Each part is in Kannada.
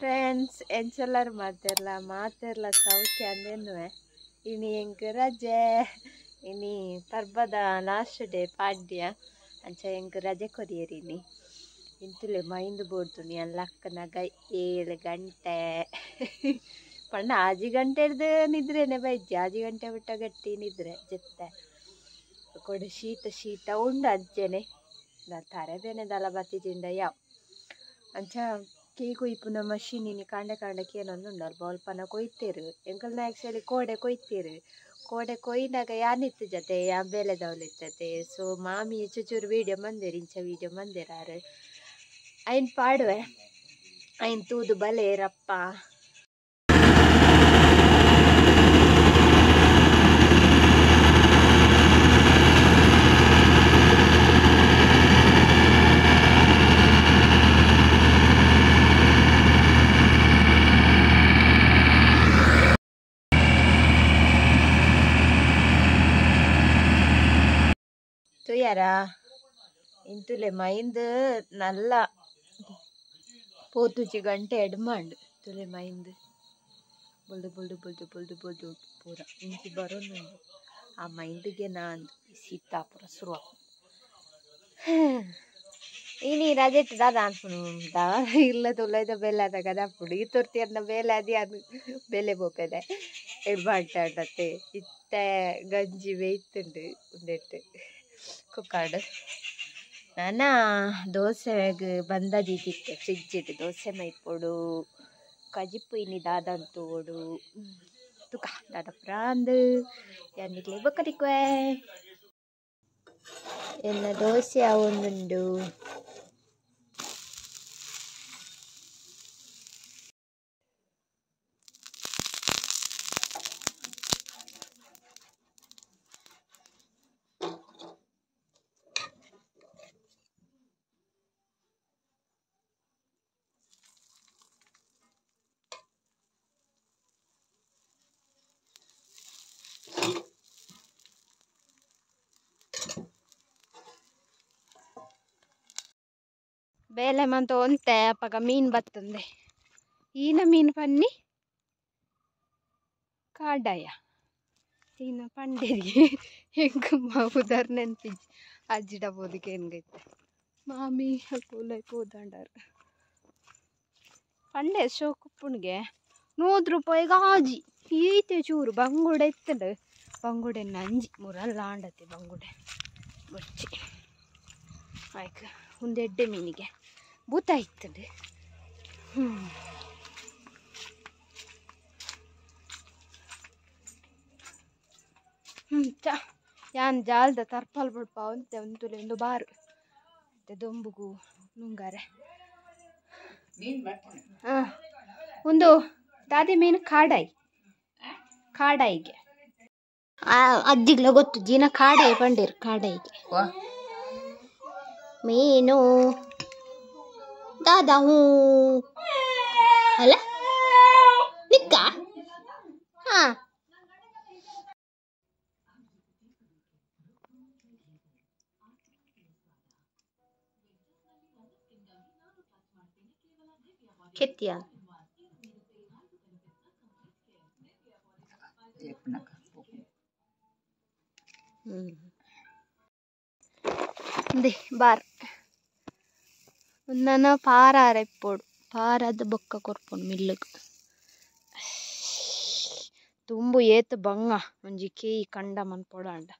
ಫ್ರೆಂಡ್ಸ್ ಎಂಚೆಲ್ಲರೂ ಮಾತೆರ್ಲ ಸೌಖ್ಯ ಅಂದೇನುವೆ ಇನಿ ಎಂಕ್ ರಜೆ ಇನಿ ಪರ್ಬದ ಲಾಸ್ಟ್ ಡೇ ಪಾಡ್ಯ ಅಂಚ ಎಂಕ್ ರಜೆ ಕೊರಿಯರಿನಿ ಇಂತುಲೆ ಮೈಂದು ಬೋಡ್ತುನಿ ಅಲ್ಲಕ್ಕನಾಗ 7 ಗಂಟೆ ಪಂಡ 6 ಗಂಟೆಡ್ದು ನಿದ್ರೆನೆ ಬೈಜಿ 6 ಗಂಟೆ ಬಿಟ್ಟ ಗಟ್ಟಿ ನಿದ್ರೆ ಜೆತ್ತೆ ಕೊಡೆ ಶೀತ ಉಂಡು ಅಜ್ಜೆನೆ ತರೆ ದಲ ಬತ್ತಿಜಿಂಡ ಯಾವ್ ಅಂಚ ಕೇ ಕೊಯ್ಪುನ ಮಷೀನ್ ಇನಿ ಕಾಂಡೆ ಕೇನೊಂದು ಉಂಡಲ್ಲ ಬಾಲ್ಪನ ಕೊಯ್ತೇರು ಎಂಕಲ್ನ ಆ್ಯಕ್ಚುಲಿ ಕೋಡೆ ಕೊಯ್ತೇರು ಕೋಡೆ ಕೊಯ್ನಾಗ ಯಾನಿತ್ತು ಜತೆ ಯಾ ಬೇಲೆ ದವಲಿತ್ತತೆ ಸೊ ಮಾಮಿ ಚೂರು ವೀಡಿಯೋ ಮಂದೇರು ಇಂಚ ವೀಡಿಯೋ ಮಂದೇರಾರು ಐನ್ ಪಾಡುವೆ ಐನ್ ತೂದು ಬಲೆ ರಪ್ಪ ತುಯ್ಯಾರ ಇಂತುಲೆ ಮೈಂದು ನಲ್ಲ 4 ಗಂಟೆ ಎಡ್ಮಾಂಡು ತುಲೆ ಮೈಂದು ಬುಲ್ದು ಪೂರ ಇಂಚಿ ಬರೋನುಂಡು ಆ ಮೈಂದಿಗೆ ನಾನು ಶೀತ ಪೂರ ಶುರುವ ಇನಿ ರಜೆಟ್ ದಾದ ಅನ್ಪುನು ಇಲ್ಲ ತುಲೈದ ಬೆಲೆ ಅದ ಕದಪ್ಪುಡು ಈ ತೋರ್ತಿಯನ್ನ ಬೇಲೆ ಅದಿ ಅದು ಬೆಲೆ ಬೋಪೆದೆ ಎಡ್ಬಾಡ್ತಾಡತ್ತೆ ಇತ್ತೆ ಗಂಜಿ ಬೇಯ್ತುಂಡು ಉಂಡೆಟ್ಟು ಕುಕ್ಕಾಡು ನಾನ ದೋಸೆಗೆ ಬಂದದಿತ್ತಿತ್ತೆ ಫ್ರಿಜ್ಜಿಡ್ ದೋಸೆ ಮೈಪೊಡು ಕಜಿಪ್ಪು ಇನಿ ದಾದಂತೋಡು ತುಕ ದಾದ ಪ್ರಾಂದು ಯಾನಿಕ್ಲೆ ಬೊಕ್ಕದಿಕ್ವೆ ಎನ್ನ ದೋಸೆ ಅವೊಂದುಂಡು ಬೇಲೆ ಮಂತ ಒಂತೆ ಅಪ್ಪಗ ಮೀನು ಬತ್ತಂದೆ ಈನ ಮೀನು ಪನ್ನಿ ಕಾಡಾಯ ಈನ ಪಂಡೇರಿ ಹೆಂಗ ಮಾವುದಾರ್ ನೆನ್ಪಿಜಿ ಅಜ್ಜಿಡ ಬೋದಿಗೆ ಹೆಂಗೈತೆ ಮಾಮಿ ಪೂಲೈ ಪೋದಂಡಾರು ಪಂಡೆ ಶೋಕುಪ್ಪುಣಿಗೆ 100 ರೂಪಾಯಿಗೆ ಆಜಿ ಈತೆ ಚೂರು ಬಂಗುಡ ಎತ್ತಂಡು ಬಂಗುಡೆನ್ನ ಅಂಜಿ ಮುರಲ್ಲ ಆಂಡತೆ ಬಂಗುಡೆ ಬೊಚ್ಚಿ ಆಯ್ಕ ಒಂದೆಡ್ಡೆ ಮೀನಿಗೆ ಭೂತ ಇತ್ತಂಡು ಯಾನ್ ಜಾಲ್ದ ತರ್ಪಲ್ ಬಿಡ್ಪ ಅಂತೆ ಒಂದುಲೆ ಒಂದು ಬಾರು ಮತ್ತೆ ದೊಂಬುಗು ನುಂಗಾರೆ ಒಂದು ದಾದಿ ಮೀನು ಕಾಡಾಯಿಗೆ ಅಜ್ಜಿಗ್ಲ ಗೊತ್ತು ಜೀನ ಕಾಡಾಯಿ ಪಂಡೇರು ಕಾಡಾಯಿಗೆ ಮೀನು ದಾದಾ ಹೂ ಅಲ್ಲ ನಿಕ್ಕ ಹಾ ಕೆತ್ತಿಯ ಬಾರ್ ಒಂದನ ಪಾರಾರ ಇಪ್ಪೋಡು ಪಾರದ ಬೊಕ್ಕ ಕೊರ್ಪುಂಡು ಮಿಲ್ಲುಗು ತುಂಬು ಏತು ಬಂಗ ಒಂಜಿ ಕೇಯಿ ಕಂಡ ಮನ್ಪೊಡ ಅಂಡ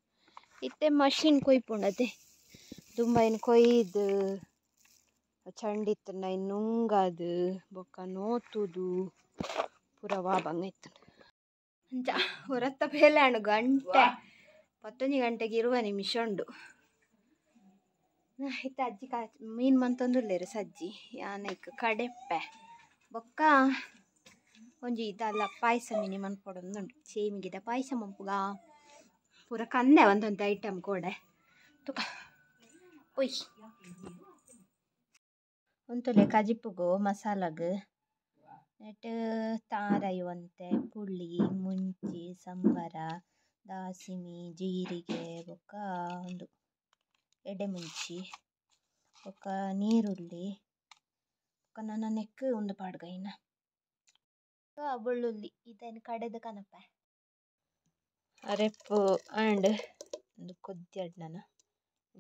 ಇತ್ತೆ ಮಷೀನ್ ಕೊಯ್ಪುಂಡತೆ ತುಂಬ ಇನ್ನು ಕೊಯ್ದು ಚಂಡಿತ್ತನ ಇನ್ನು ನುಂಗದು ಬೊಕ್ಕ ನೋತುದು ಪೂರವಾ ಬಂಗ ಇತ್ತು ಅಂಚ ಹೊರತ್ತ ಬೇಲೆ ಹಣ್ಣು ಗಂಟೆ 11 ಗಂಟೆಗೆ ಇರುವ ನಿಮಿಷ ಉಂಡು ಇತ್ತ ಅಜ್ಜಿ ಮೀನು ಮಂತೊಂದುಲ್ಲೇರು ಸಜ್ಜಿ ಯಾನೈಕ್ ಕಡೆಪ್ಪೆ ಬೊಕ್ಕ ಒಂಜಿ ಇದಲ್ಲ ಪಾಯಸ ಮೀನಿ ಮನ್ಪೊಡೊಂದುಂಡು ಸೇಮಿಗಿದ ಪಾಯಸ ಮಂಪುಗ ಪೂರ ಕಂದೆ ಒಂದೊಂದು ಐಟಮ್ ಕೋಡೆ ತುಕ ಒಯ್ ಒಂತುಲೆ ಕಜಿಪ್ಪುಗು ಮಸಾಲಗು ನೆಟ್ ತಾರೈವಂತೆ ಪುಳಿ ಮುಂಚಿ ಸಂಬರ ದಾಸಿಮಿ ಜೀರಿಗೆ ಬೊಕ್ಕ ಒಂದು ಎಡೆ ಮುಂಚಿ ಬೊಕ್ಕ ನೀರುಳ್ಳಿ ನನ್ನ ನೆಕ್ ಒಂದು ಪಾಡ್ಗ ಇನ್ನ ಬೆಳ್ಳುಳ್ಳಿ ಇದನ್ನು ಕಡೆದ ಕನಪ ಅರೆಪ್ಪು ಆಂಡ್ ಒಂದು ಕೊದ್ದಿ ನಾನು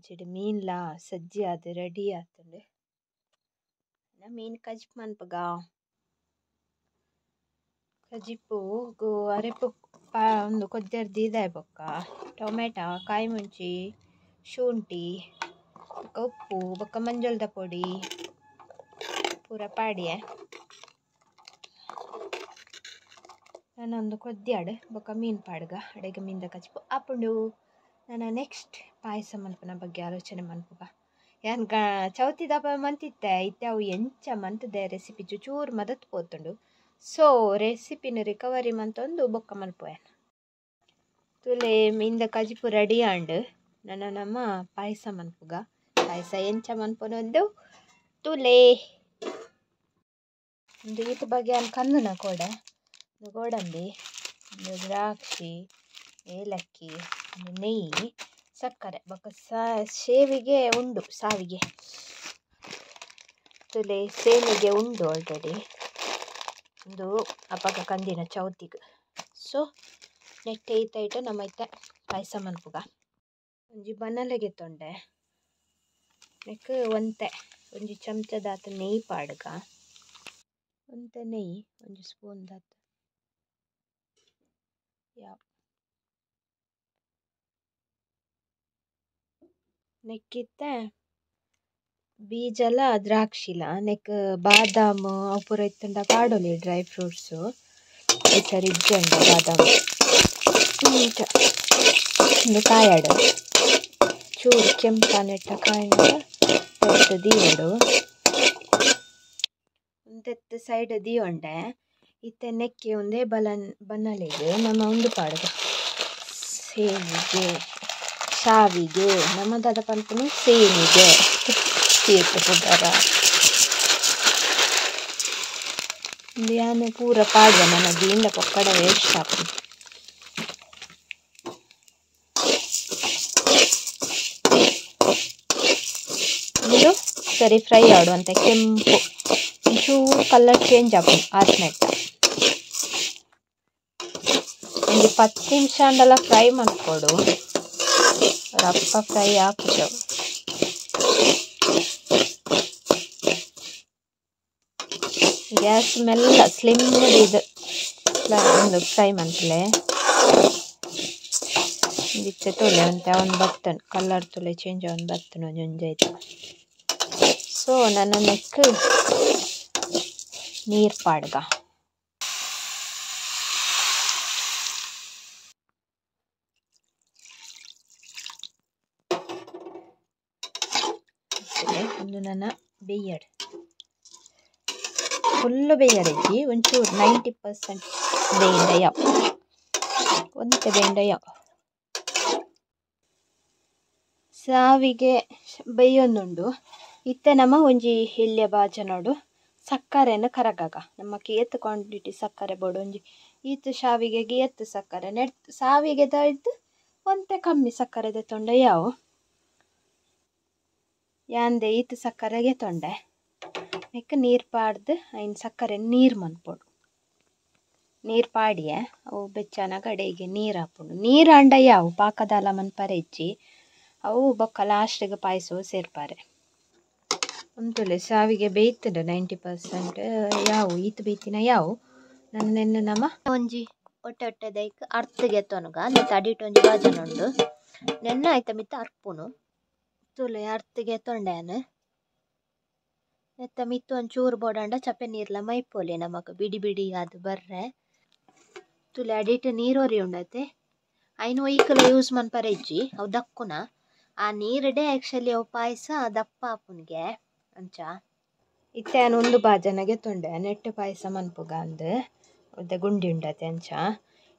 ಚಿಡಿ ಮೀನ್ಲ ಸಜ್ಜಿ ಅದು ರೆಡಿ ಆತಂಡು ಮೀನು ಕಜಿಪ್ ಮನ್ಪಗ ಕಜಿಪ್ಪು ಗೋ ಅರೆಪ್ಪು ಒಂದು ಕೊದ್ದಿರ್ದು ಇದಾಯ್ ಬೊಕ್ಕ ಟೊಮೆಟೊ ಕಾಯಿ ಮುಂಚಿ ಶುಂಠಿ ಉಪ್ಪು ಬೊಕ್ಕ ಮಂಜಳದ ಪೊಡಿ ಪೂರ ಪಾಡಿಯೆ ನಾನೊಂದು ಕೊದ್ದಿಯಾಡು ಬೊಕ್ಕ ಮೀನು ಪಾಡ್ಗ ಅಡೆಗೆ ಮೀನ್ದ ಕಜಿಪ್ಪು ಅಪ್ಪುಂಡು ನಾನು ನೆಕ್ಸ್ಟ್ ಪಾಯಸ ಮನ್ಪನ ಬಗ್ಗೆ ಆಲೋಚನೆ ಮನ್ಪುಗ ಯಾನ್ ಚೌತಿ ದಪ ಮಂತಿತ್ತೆ ಇತ್ತೆ ಅವು ಎಂಚ ಮಂತದೆ ರೆಸಿಪಿ ಚೂರು ಮದತ್ ಪೋತುಂಡು ಸೊ ರೆಸಿಪಿನ ರಿಕವರಿ ಮಂತೊಂದು ಬೊಕ್ಕ ಮಲ್ಪೋಯನ್ ತುಲೆ ಮೀನ್ದ ಕಜಿಪು ರೆಡಿ ಆಂಡ್ ನನ್ನ ನಮ್ಮ ಪಾಯಸ ಮನ್ಪುಗ ಪಾಯಸ ಎಂಚ ಮನ್ಪೊನೊಂದು ತುಲೆ ಒಂದು ಈತ ಬಗ್ಗೆ ಅನ್ ಕನ್ನನ ಕೋಡೆ ಗೋಡಂಬಿ ದ್ರಾಕ್ಷಿ ಏಲಕ್ಕಿ ನೆಯ್ಯಿ ಸಕ್ಕರೆ ಬೊಕ್ಕ ಸೇವಿಗೆ ಉಂಡು ಸಾವಿಗೆ ತುಲೆ ಸೇಮಿಗೆ ಉಂಡು ಆಲ್ರೆಡಿ ಒಂದು ಅಪಗ ಕಂದಿನ ಚೌತಿಗೆ ಸೊ ನೆಟ್ಟೆ ಈತ ನಮ್ಮ ಐತೆ ಪಾಯಸ ಮನ್ಪುಗ ಒಂಜಿ ಬನಲೆಗೆ ತೊಂಡೆ ನೆಕ್ ಒಂತೆ ಒಂಜಿ ಚಮಚದಾತ ನೆಯ್ಯಿ ಪಾಡ್ಗ ಒಂತೆ ನೆಯ್ಯಿ ಒಂಜಿ ಸ್ಪೂನ್ ದಾತ ಯಾವ ನೆಕ್ಕಿತ್ತೆ ಬೀಜಲ ದ್ರಾಕ್ಷಿಲ ನೆಕ್ ಬಾದಾಮ್ ಅವು ಪೂರ ಇತ್ತಂಡ ಪಾಡೊಲಿ ಡ್ರೈ ಫ್ರೂಟ್ಸು ಇತರ ಇಜ್ಜಂಡ ಬಾದಾಮ್ ಒಂದು ಕಾಯಾಡು ಚೂರು ಕೆಂಪನೆಟ್ಟ ಕಾಯಿನ ತೆತ್ತು ದೀವಡು ಒಂದೆತ್ತು ಸೈಡ್ ದೀವಂಡೆ ಇತ್ತೆ ನೆಕ್ಕಿ ಒಂದೇ ಬನ್ನಲೆಗೆ ನಮ್ಮ ಒಂದು ಪಾಡ್ಗ ಸೇವಿಗೆ ಸಾವಿಗೆ ನಮ್ಮದಾದ ಪಂಪನು ಸೇಮಿಗೆ ತೀರ್ಥ ಪುದರ ಯಾನು ಪೂರ ಪಾಡ್ಗ ನನಗೆ ಇಂದ ಪೊಕ್ಕಡ ವೇಸ್ಟ್ ಹಾಕು ಇದು ಸರಿ ಫ್ರೈ ಆಡುವಂತ ಕೆಂಪು ಒಂಚೂರು ಕಲರ್ ಚೇಂಜ್ ಆಪು ಆದ್ಮೆಟ್ಟ ಒಂದು 10 ನಿಮಿಷ ಅಂದೆಲ್ಲ ಫ್ರೈ ಮಾಡ್ಕೊಡು ರಪ್ಪ ಫ್ರೈ ಹಾಕ್ಬಿಟ್ಟು ಗ್ಯಾಸ್ ಮೆಲ್ಲ ಸ್ಲಿಮ್ ಇದು ಒಂದು ಫ್ರೈ ಮಾಡ್ತಲೆ ಇತ್ತೆ ತೊಲೆ ಅಂತ ಒಂದು ಬತ್ತನ್ ಕಲರ್ ತೊಲೆ ಚೇಂಜ್ ಒಂದು ಬತ್ತನ ಒಂಜೊಂಜಾಯ್ತು ಸೊ ನನ್ನ ನೆಕ್ ನೀರು ಪಾಡ್ಗ ಒಂದು ನನ್ನ ಬೇಯಡ್ ಫುಲ್ಲು ಬೇಯಡಿಜ್ಜಿ ಒಂಚೂರು 90% ಬೇಯಿಂಡಯ್ಯ ಒಂತೆ ಬೇಯಿಂಡಯ್ಯ ಸಾವಿಗೆ ಬೇಯೊಂದುಂಡು ಇತ್ತೆ ನಮ್ಮ ಒಂಜಿ ಇಲ್ಲೆ ಬಾಜನೋಡು ಸಕ್ಕರೆನ ಕರಗಾಗ ನಮ್ಮಕ್ಕೆ ಏತ್ ಕ್ವಾಂಟಿಟಿ ಸಕ್ಕರೆ ಬೋಡು ಒಂಜಿ ಈತ್ ಶಾವಿಗೆಗೆ ಏತ್ ಸಕ್ಕರೆ ನೆಟ್ ಸಾವಿಗೆ ದಳ್ದು ಒಂತೆ ಕಮ್ಮಿ ಸಕ್ಕರೆ ತೊಂಡೆ ಯಾವು ಯಾಂದೆ ಈತ್ ಸಕ್ಕರೆಗೆ ತೊಂಡೆ ನೆಕ್ ನೀರು ಪಾಡ್ದು ಐನ್ ಸಕ್ಕರೆ ನೀರು ಮನ್ಪೊಡು ನೀರು ಪಾಡಿಯೆ ಅವು ಬೆಚ್ಚನ ಕಡೆಗೆ ನೀರು ಹಾಪುಂಡು ನೀರು ಅಂಡ ಯಾವು ಪಾಕದಾಲ ಮನ್ಪರೆ ಇಜ್ಜಿ ಅವು ಬೊಕ್ಕ ಲಾಸ್ಟ್ಗೆ ಪಾಯಸ ಸೇರ್ಪಾರೆ ಒಂತುಲೆ ಸಾವಿಗೆ ಬೇಯ್ತುಂಡು 90% ಯಾವು ಈತ್ ಬೇಯ್ತಿನ ಯಾವು ನನ್ನ ನೆನ್ನೆ ನಮ್ಮ ಒಂಜಿ ಒಟ್ಟೆ ಒಟ್ಟೆದೈಕ್ ಅರ್ಥಗೆ ತೊನಗ ನೆತ್ತ ಅಡಿಟ್ ಒಂಜಿ ಬಾಜನುಂಡು ನೆನ್ನ ಆಯ್ತ ಮಿತ್ತ ಅರ್ಪುನು ತುಲೆ ಅರ್ಥಗೆ ತೊಂಡೆನು ನೆತ್ತ ಮಿತ್ತು ಒಂಚೂರು ಬೋಡಂಡ ಚಪ್ಪೆ ನೀರ್ಲ ಮೈಪೋಲೆ ನಮಕ್ ಬಿಡಿ ಬಿಡಿ ಅದು ಬರ್ರೆ ತುಲೆ ಅಡಿಟ್ ನೀರೋರಿ ಉಂಡತೆ ಐನು ಒಯ್ಕಲ ಯೂಸ್ ಮನ್ಪರೆ ಇಜ್ಜಿ ಅವು ದಕ್ಕುನ ಆ ನೀರಡೆ ಆ್ಯಕ್ಚುಲಿ ಅವು ಪಾಯಸ ದಪ್ಪ ಆಪುನ್ಗೆ ಅಂಚ ಇತ್ತೆ ನಾನು ಒಂದು ಬಾಜನಗೆ ತೊಂಡೆ ನೆಟ್ಟು ಪಾಯಸ ಮನ್ಪುಗ ಅಂದು ಮತ್ತೆ ಗುಂಡಿ ಉಂಡತೆ ಅಂಚ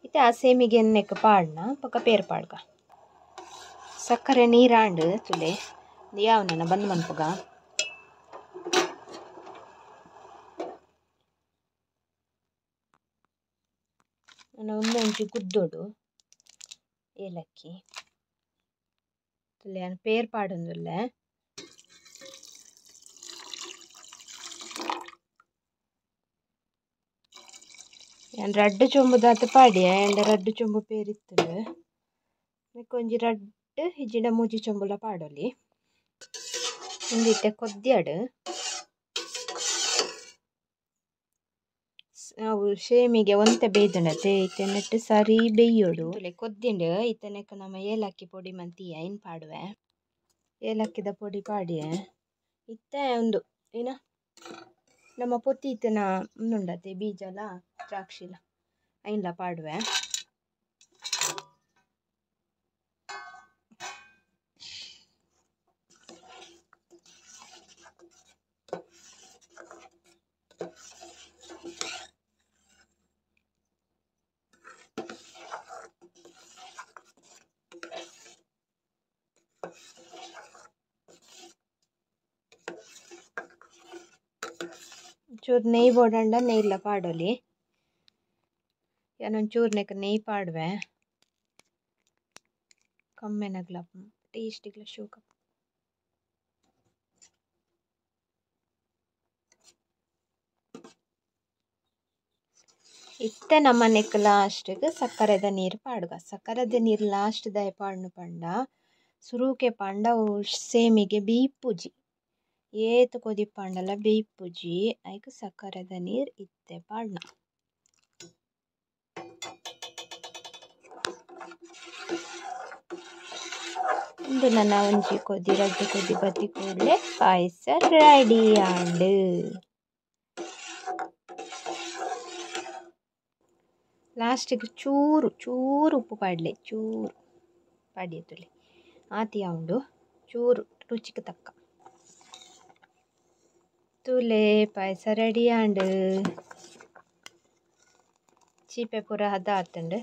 ಇತ್ತೆ ಆ ಸೇಮಿಗೆ ಎಣ್ಣೆಕ್ ಪಾಡ್ನ ಪಕ್ಕ ಪೇರು ಪಾಡ್ಗ ಸಕ್ಕರೆ ನೀರಾಂಡು ತುಲೆ ಯಾವ ನನ್ನ ಬಂದು ಮನ್ಪುಗ ನನ್ನ ಒಂದೊಂಚು ಗುದ್ದೋಡು ಏಲಕ್ಕಿ ತುಲೆ ಪೇರು ಪಾಡೊಂದುಲ್ಲೆ ഞാൻ റെഡ് ചൊമ്പ് താത്ത പാടിയ എൻ്റെ റെഡ് ചൊമ്പ് പേരിത്തുണ്ട് ಕೊಂಚಿ ರಡ್ಡ್ ಹಿಜಿಡ ಮೂಜಿ ಚೊಂಬುಲ ಪಾಡೊಲಿ ಇಂದಿತ್ತೆ ಕೊದ್ದಿಯಾಡು ನಾವು ಶೇಮಿಗೆ ಒಂತೆ ಬೇಯ್ದಣತೆ ಇತ್ತೆ ನೆಟ್ಟು ಸರಿ ಬೇಯ್ಯೋಡು ಕೊದ್ದಿಂಡು ಇತ್ತನೆಕ್ಕ ನಮ್ಮ ಏಲಕ್ಕಿ ಪೊಡಿ ಮಂತಿಯ ಏನು ಪಾಡುವೆ ಏಲಕ್ಕಿದ ಪೊಡಿ ಪಾಡಿಯೆ ಇತ್ತೆ ಒಂದು ಏನ ನಮ್ಮ ಪೊತ್ತಿ ಇತ್ತನ ಒಂದುಂಡತೆ ಬೀಜಲ ದ್ರಾಕ್ಷಿಲ ಐನ್ಲ ಪಾಡುವೆ ಚೂರು ನೆಯ್ ಬೋಡಂಡ ನೆಯ್ಲ ಪಾಡೋಲಿ ಯಾನೊಂಚೂರು ನೆಕ್ ನೆಯ್ ಪಾಡುವೆ ಕಮ್ಮೆನಗ್ಲ ಟೇಸ್ಟಿಗ್ಲ ಶೋಕ ಇತ್ತೆ ನಮ್ಮ ನೆಕ್ ಲಾಸ್ಟ್ಗೆ ಸಕ್ಕರೆದ ನೀರು ಪಾಡುಗ ಸಕ್ಕರೆದ ನೀರು ಲಾಸ್ಟ್ ದಯ ಪಾಡ್ನು ಪಂಡ ಸುರುಕೆ ಪಂಡ ಸೇಮಿಗೆ ಬೀಪುಜಿ ಏತು ಕೊದಿ ಪಂಡಲ ಬೀಪುಜಿ ಐಕ್ ಸಕ್ಕರೆದ ನೀರು ಇತ್ತೆ ಪಾಡ್ನ ಇಂದು ನನ್ನ ಒಂಜಿ ಕೊದಿ ರಡ್ಡು ಕೊದಿ ಬತ್ತಿ ಕೂಡಲೇ ಪಾಯಸ ರೆಡಿ ಆಂಡ್ ಲಾಸ್ಟಿಗೆ ಚೂರು ಚೂರು ಉಪ್ಪು ಪಾಡಲೆ ಚೂರು ಪಾಡಿಯತ್ತುಲಿ ಆತಿಯ ಉಂಡು ಚೂರು ರುಚಿಗೆ ತಕ್ಕ ತುಲೆ ಪಾಯಸ ರೆಡಿ ಆಂಡ್ ಚೀಪೆ ಪೂರ ಹದ ಆತಂಡು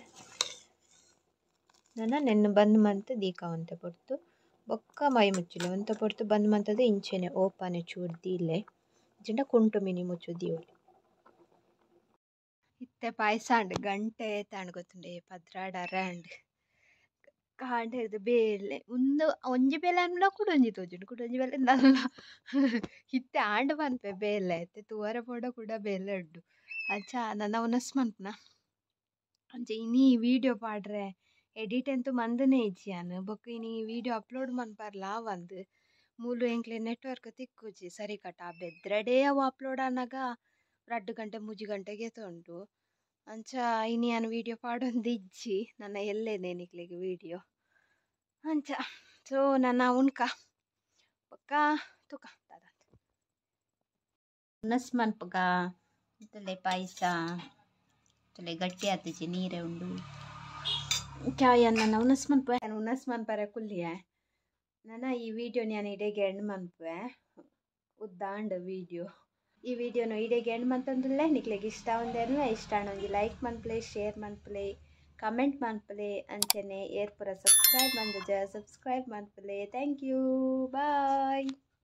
ನನ್ನ ನೆನ್ನು ಬಂದ್ ಮಂತ್ ದೀಕಾವಂತೆ ಪೊರ್ತು ಬೊಕ್ಕ ಮೈ ಮುಚ್ಚಲೆ ಒಂತ ಪೊರ್ತು ಬಂದ್ ಮಂತದ ಇಂಚೆನೆ ಓಪನೆ ಚೂರು ದೀಲೆ ಜಿಂಡ ಕುಂಟು ಮಿನಿ ಮುಚ್ಚು ದೀವಲಿ ಇತ್ತೆ ಪಾಯಸ ಅಂಡ್ ಗಂಟೆ ತಾಂಡ್ ಗೊತ್ತುಂಡೆ ಪದ್ರಾಡರ ಅಂಡ್ ಕಾಂಡೆ ಇದು ಬೇಲೆ ಒಂದು ಒಂಜಿ ಬೇಲೆ ಅನ್ಲ ಕುಡೊಂಜಿ ತೋಜುಂಡು ಕುಡೊಂಜಿ ಬೇಲೆ ನಲ್ಲ ಇತ್ತೆ ಆಂಡ್ ಮನ್ಪೆ ಬೇಲೆ ಐತೆ ತೂವರೆ ಪೋಡ ಕೂಡ ಬೇಲೆ ಉಡ್ಡು ಅಚ್ಚ ನನ್ನ ಉನಸ್ ಮನ್ಪುನ ಅಂಚೆ ಇನಿ ವೀಡಿಯೋ ಪಾಡ್ರೆ ಎಡಿಟ್ ಎಂತು ಮಂದನೆ ಇಜ್ಜಿಯಾನು ಬೊಕ್ಕ ಇನಿ ವೀಡಿಯೋ ಅಪ್ಲೋಡ್ ಮನ್ಪಾರ್ಲ ಒಂದು ಮೂಲು ಎಂಕ್ಲೆ ನೆಟ್ವರ್ಕ್ ತಿಕ್ಕುಜಿ ಸರಿ ಕಟ ಬೆದ್ರಡೇ ಅವು ಅಪ್ಲೋಡ್ ಆನಾಗ 2 ಗಂಟೆ 3 ಗಂಟೆಗೆ ತೊಂಡು ಅಂಚ ಇನಿ ನಾನು ವೀಡಿಯೋ ಪಾಡೊಂದು ಇಜ್ಜಿ ನನ್ನ ಎಲ್ಲೇನೆ ನಿಕ್ಲೆಗೆ ವೀಡಿಯೋ ಅಂಚ ಸೊ ನನ್ನ ಉಣ್ಕ ಬೊಕ್ಕ ತುಕ ಉನಸ್ ಮನ್ಪಗ ತುಲೆ ಪಾಯಸ ತುಲೆ ಗಟ್ಟಿ ಆತಜಿ ನೀರೇ ಉಂಡು ಕ್ಯಾಯ ನನ್ನ ಉನಸ್ ಮನ್ಪೆ ನಾನು ಉನಸ್ ಮನ್ಪರೆ ಕುಲ್ಲಿಯ ನನ್ನ ಈ ವಿಡಿಯೋ ನಾನು ಇಡೆಗೆ ಎಂಡ್ ಮನ್ಪೆ ಉದ್ದಾಂಡ ವಿಡಿಯೋ ಈ ವಿಡಿಯೋನು ಇಡೆಗೆ ಎಂಡ್ ಮಂತಂದುಲ್ಲೆ ನಿಕ್ಲೆಗೆ ಇಷ್ಟ ಒಂದೇನು ಇಷ್ಟ ಒಂಜಿ ಲೈಕ್ ಮನ್ಪ್ಲೆ ಶೇರ್ ಮನ್ಪ್ಲೆ ಕಮೆಂಟ್ ಮನ್ಪ್ಲೆ ಅಂಚನೆ ಏರ್ಪುರ ಸಬ್ಸ್ಕ್ರೈಬ್ ಮನ್ಪುಜ ಸಬ್ಸ್ಕ್ರೈಬ್ ಮನ್ಪ್ಲೆ ಥ್ಯಾಂಕ್ ಯು ಬಾಯ್.